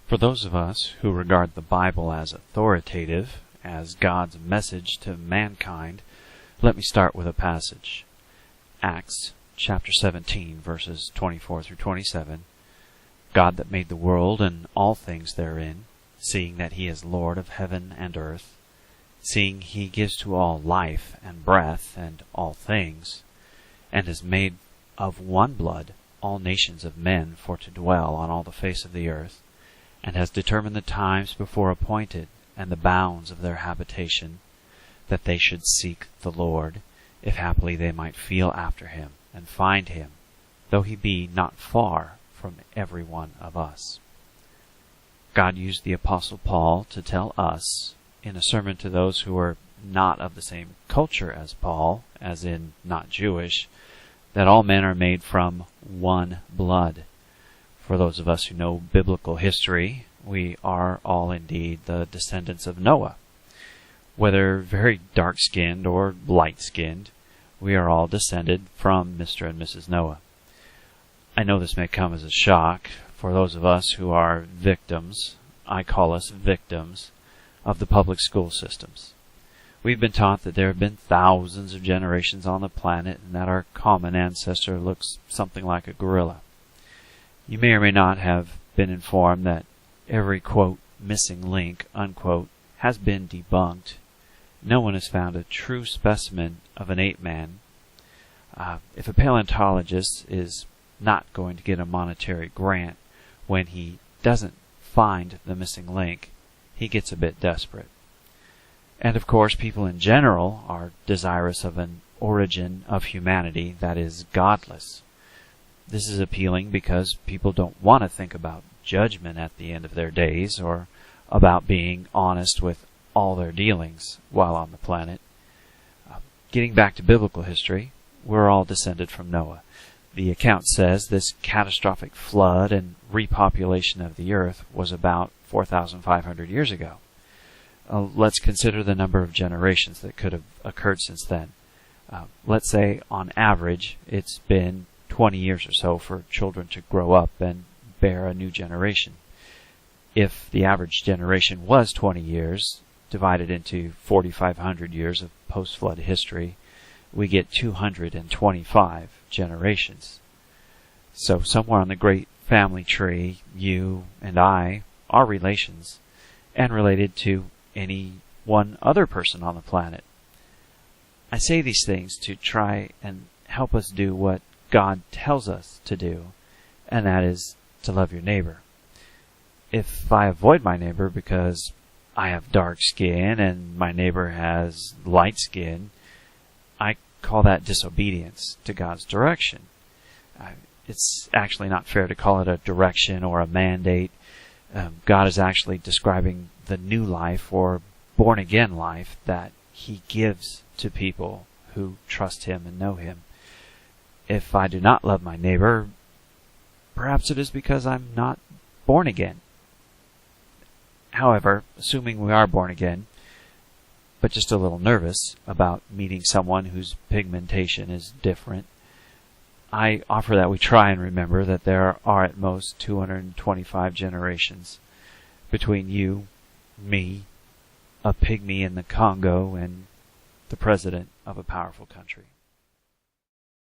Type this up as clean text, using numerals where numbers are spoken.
For those of us who regard the Bible as authoritative, as God's message to mankind, let me start with a passage. Acts chapter 17, verses 24 through 27. God that made the world and all things therein, seeing that he is Lord of heaven and earth, seeing he gives to all life and breath and all things, and has made of one blood all nations of men for to dwell on all the face of the earth, and has determined the times before appointed, and the bounds of their habitation, that they should seek the Lord, if haply they might feel after him, and find him, though he be not far from every one of us. God used the Apostle Paul to tell us, in a sermon to those who are not of the same culture as Paul, as in not Jewish, that all men are made from one blood. For those of us who know biblical history, we are all indeed the descendants of Noah. Whether very dark-skinned or light-skinned, we are all descended from Mr. and Mrs. Noah. I know this may come as a shock for those of us who are victims, I call us victims, of the public school systems. We've been taught that there have been thousands of generations on the planet and that our common ancestor looks something like a gorilla. You may or may not have been informed that every, quote, missing link, unquote, has been debunked. No one has found a true specimen of an ape man. If a paleontologist is not going to get a monetary grant when he doesn't find the missing link, he gets a bit desperate. And of course, people in general are desirous of an origin of humanity that is godless. This is appealing because people don't want to think about judgment at the end of their days or about being honest with all their dealings while on the planet. Getting back to biblical history, we're all descended from Noah. The account says this catastrophic flood and repopulation of the earth was about 4,500 years ago. Let's consider the number of generations that could have occurred since then. Let's say, on average, it's been 20 years or so for children to grow up and bear a new generation. If the average generation was 20 years, divided into 4,500 years of post-flood history, we get 225 generations. So somewhere on the great family tree, you and I are relations, and related to any one other person on the planet. I say these things to try and help us do what God tells us to do, and that is to love your neighbor. If I avoid my neighbor because I have dark skin and my neighbor has light skin, I call that disobedience to God's direction. It's actually not fair to call it a direction or a mandate. God is actually describing the new life or born-again life that he gives to people who trust him and know him. If I do not love my neighbor, perhaps it is because I'm not born again. However, assuming we are born again, but just a little nervous about meeting someone whose pigmentation is different, I offer that we try and remember that there are at most 225 generations between you, me, a pygmy in the Congo, and the president of a powerful country.